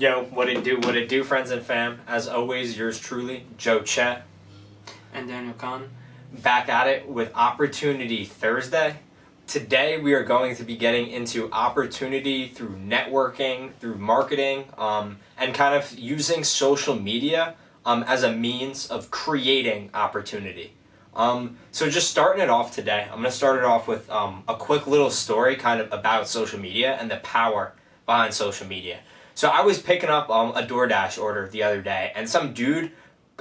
Yo, what it do, friends and fam? As always, yours truly, Joe Chet. And Daniel Kahn. Back at it with Opportunity Thursday. Today we are going to be getting into opportunity through networking, through marketing, and kind of using social media as a means of creating opportunity. So just starting it off today, I'm going to start it off with a quick little story kind of about social media and the power behind social media. So I was picking up a DoorDash order the other day, and some dude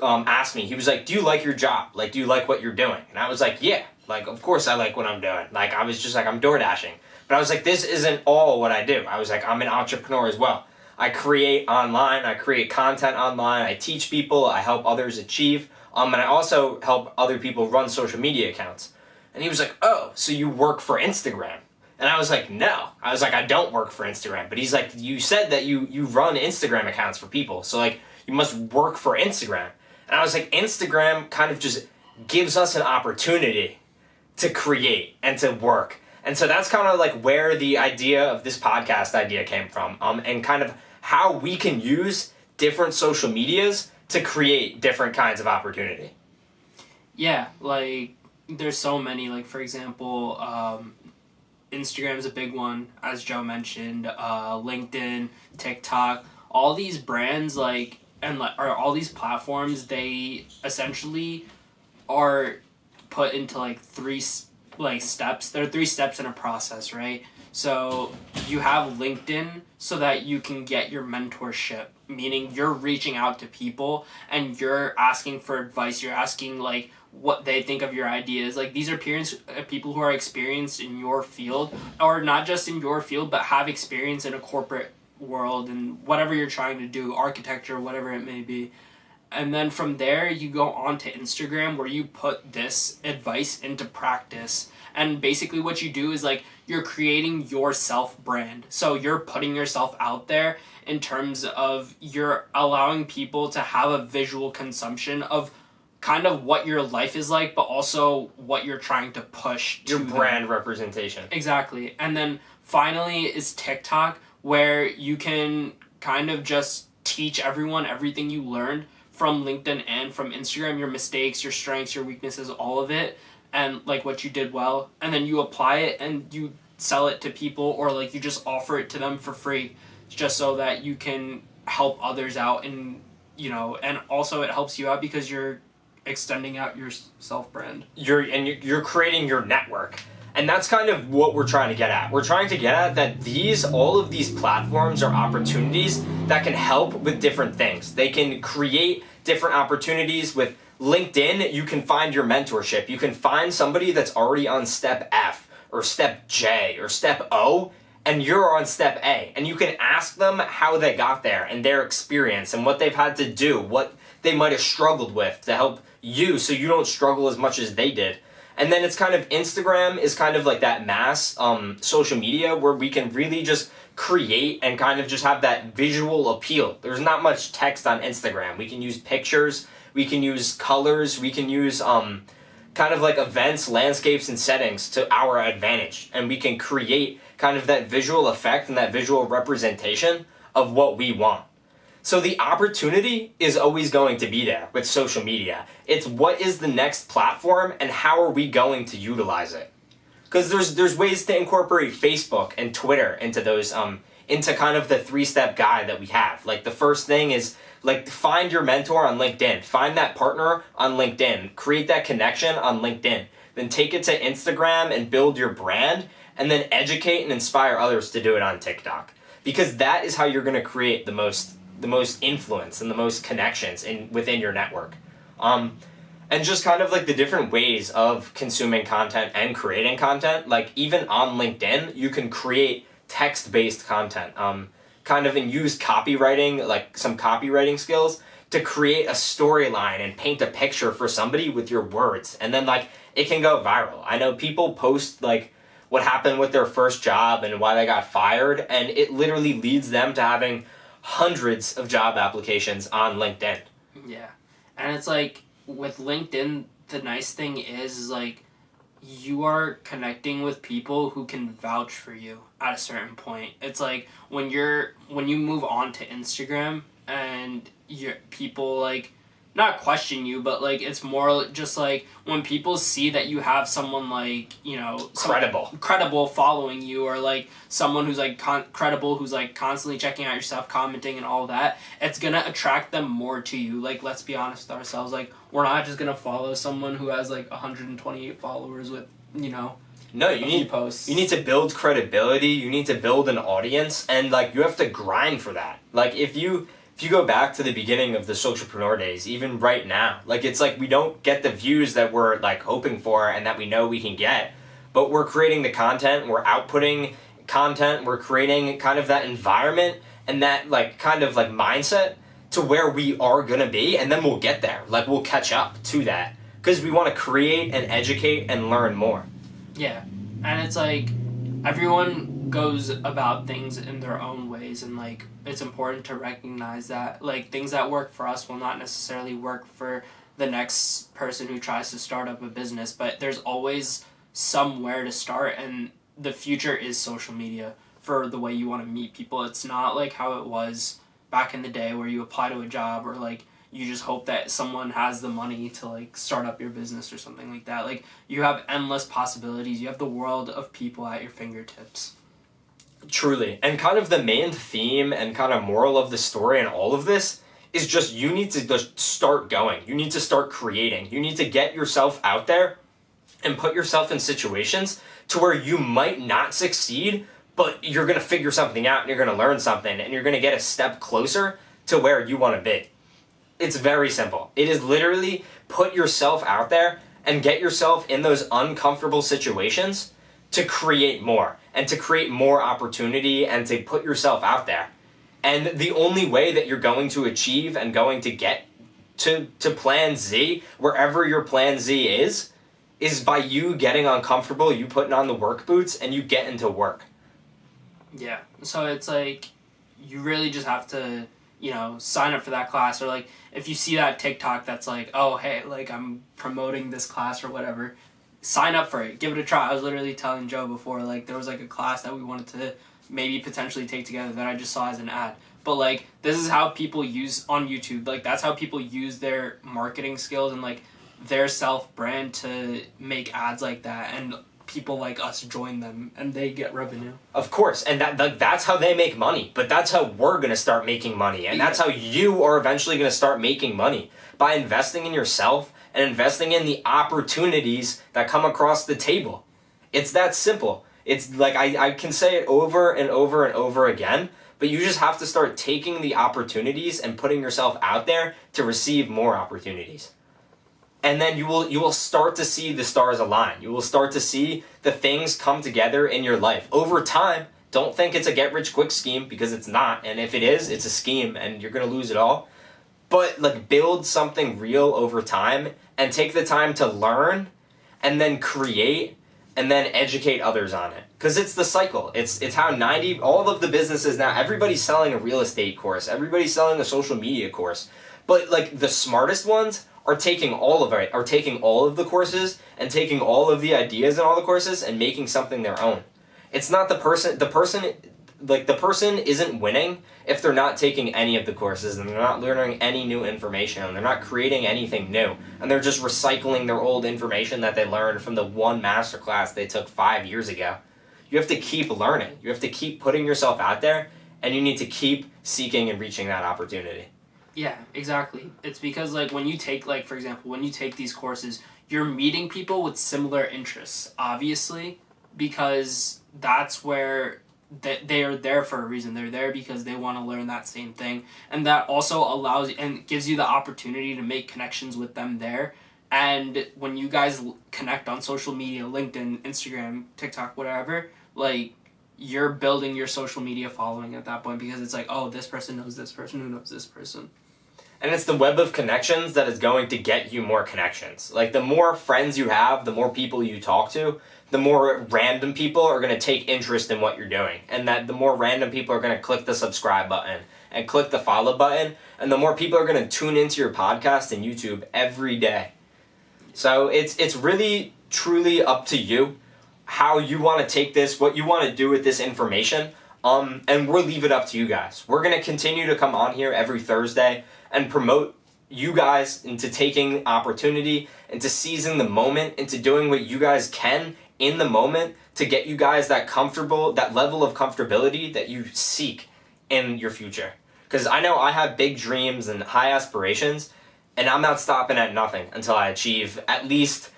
asked me, he was like, do you like your job? Like, do you like what you're doing? And I was like, yeah, like, of course I like what I'm doing. Like, I was just like, I'm DoorDashing. But I was like, this isn't all what I do. I was like, I'm an entrepreneur as well. I create online, I create content online, I teach people, I help others achieve, and I also help other people run social media accounts. And he was like, oh, so you work for Instagram? And I was like, no. I was like, I don't work for Instagram. But he's like, you said that you run Instagram accounts for people. So, like, you must work for Instagram. And I was like, Instagram kind of just gives us an opportunity to create and to work. And so that's kind of like where the idea of this podcast idea came from. And kind of how we can use different social medias to create different kinds of opportunity. Yeah, like, there's so many. Like, for example, Instagram's a big one, as Joe mentioned. LinkedIn, TikTok, all these brands, like, or all these platforms, they essentially are put into like three steps. There are 3 steps in a process, right? So you have LinkedIn so that you can get your mentorship, meaning you're reaching out to people and you're asking for advice. You're asking like what they think of your ideas. Like, these are people who are experienced in your field, or not just in your field, but have experience in a corporate world and whatever you're trying to do, architecture, whatever it may be. And then from there, you go on to Instagram, where you put this advice into practice. And basically what you do is, like, you're creating your self-brand. So you're putting yourself out there in terms of you're allowing people to have a visual consumption of kind of what your life is like, but also what you're trying to push to your brand representation. Exactly. And then finally is TikTok, where you can kind of just teach everyone everything you learned from LinkedIn and from Instagram, your mistakes, your strengths, your weaknesses, all of it, and like what you did well, and then you apply it and you sell it to people, or like you just offer it to them for free, just so that you can help others out. And and also it helps you out because you're extending out your self-brand. You're creating your network. And that's kind of what we're trying to get at. We're trying to get at that all of these platforms are opportunities that can help with different things. They can create different opportunities. With LinkedIn, you can find your mentorship. You can find somebody that's already on step F or step J or step O, and you're on step A. And you can ask them how they got there and their experience and what they've had to do, what they might have struggled with to help you so you don't struggle as much as they did. And then it's kind of, Instagram is kind of like that mass social media where we can really just create and kind of just have that visual appeal. There's not much text on Instagram. We can use pictures, we can use colors, we can use kind of like events, landscapes, and settings to our advantage. And we can create kind of that visual effect and that visual representation of what we want. So the opportunity is always going to be there with social media. It's what is the next platform and how are we going to utilize it? Because there's ways to incorporate Facebook and Twitter into those into kind of the 3-step guide that we have. Like, the first thing is, like, find your mentor on LinkedIn. Find that partner on LinkedIn. Create that connection on LinkedIn. Then take it to Instagram and build your brand, and then educate and inspire others to do it on TikTok. Because that is how you're going to create the most influence and the most connections within your network. And just kind of like the different ways of consuming content and creating content. Like, even on LinkedIn, you can create text-based content, kind of, and use copywriting, like some copywriting skills, to create a storyline and paint a picture for somebody with your words. And then, like, it can go viral. I know people post, like, what happened with their first job and why they got fired, and it literally leads them to having hundreds of job applications on LinkedIn. Yeah. And it's like, with LinkedIn, the nice thing is like, you are connecting with people who can vouch for you at a certain point. It's like when you move on to Instagram and people like not question you, but like it's more just like when people see that you have someone like, you know, credible following you, or like someone who's like credible, who's like constantly checking out your stuff, commenting and all that, it's gonna attract them more to you. Like, let's be honest with ourselves, like we're not just gonna follow someone who has like 128 followers with, you know, no, you need posts. You need to build credibility, you need to build an audience, and like you have to grind for that. Like if you go back to the beginning of the Socialpreneur days, even right now, like it's like we don't get the views that we're like hoping for and that we know we can get, but we're creating the content, we're outputting content, we're creating kind of that environment and that like kind of like mindset to where we are gonna be, and then we'll get there. Like we'll catch up to that because we want to create and educate and learn more. Yeah, and it's like everyone goes about things in their own ways, and like it's important to recognize that like things that work for us will not necessarily work for the next person who tries to start up a business, but there's always somewhere to start, and the future is social media for the way you want to meet people. It's not like how it was back in the day where you apply to a job, or like you just hope that someone has the money to like start up your business or something like that. Like you have endless possibilities. You have the world of people at your fingertips. Truly. And kind of the main theme and kind of moral of the story and all of this is just you need to just start going. You need to start creating. You need to get yourself out there and put yourself in situations to where you might not succeed, but you're going to figure something out and you're going to learn something and you're going to get a step closer to where you want to be. It's very simple. It is literally put yourself out there and get yourself in those uncomfortable situations to create more and to create more opportunity and to put yourself out there. And the only way that you're going to achieve and going to get to plan Z, wherever your plan Z is by you getting uncomfortable, you putting on the work boots, and you get into work. Yeah. So it's like you really just have to, you know, sign up for that class, or like if you see that TikTok that's like, oh hey, like I'm promoting this class or whatever, sign up for it, give it a try. I was literally telling Joe before, like there was like a class that we wanted to maybe potentially take together that I just saw as an ad. But like this is how people use on YouTube, like that's how people use their marketing skills and like their self-brand to make ads like that, and people like us join them and they get revenue. Of course, and that's how they make money, but that's how we're going to start making money, and that's how you are eventually going to start making money, by investing in yourself and investing in the opportunities that come across the table. It's that simple. It's like I can say it over and over and over again, but you just have to start taking the opportunities and putting yourself out there to receive more opportunities. And then you will start to see the stars align. You will start to see the things come together in your life. Over time, don't think it's a get-rich-quick scheme, because it's not. And if it is, it's a scheme and you're going to lose it all. But like build something real over time and take the time to learn and then create and then educate others on it. Because it's the cycle. It's how all of the businesses now, everybody's selling a real estate course. Everybody's selling a social media course. But like the smartest ones are taking all of it, are taking all of the courses and taking all of the ideas in all the courses and making something their own. It's not the person isn't winning if they're not taking any of the courses and they're not learning any new information and they're not creating anything new and they're just recycling their old information that they learned from the one masterclass they took 5 years ago. You have to keep learning. You have to keep putting yourself out there, and you need to keep seeking and reaching that opportunity. Yeah, exactly. It's because like when you take, like for example, when you take these courses, you're meeting people with similar interests, obviously, because that's where they are there for a reason. They're there because they want to learn that same thing, and that also allows and gives you the opportunity to make connections with them there. And when you guys connect on social media, LinkedIn, Instagram, TikTok, whatever, like you're building your social media following at that point, because it's like, oh, this person knows this person who knows this person. And it's the web of connections that is going to get you more connections. Like the more friends you have, the more people you talk to, the more random people are going to take interest in what you're doing. And that the more random people are going to click the subscribe button and click the follow button. And the more people are going to tune into your podcast and YouTube every day. So it's really truly up to you how you want to take this, what you want to do with this information. And we'll leave it up to you guys. We're going to continue to come on here every Thursday and promote you guys into taking opportunity, into seizing the moment, into doing what you guys can in the moment to get you guys that level of comfortability that you seek in your future. Because I know I have big dreams and high aspirations, and I'm not stopping at nothing until I achieve at least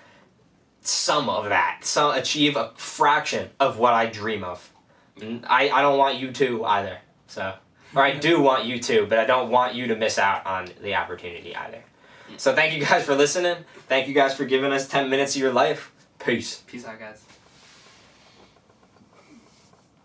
some of that. So achieve a fraction of what I dream of. And I don't want you to either. So, or I do want you to, but I don't want you to miss out on the opportunity either. So thank you guys for listening. Thank you guys for giving us 10 minutes of your life. Peace. Peace out, guys.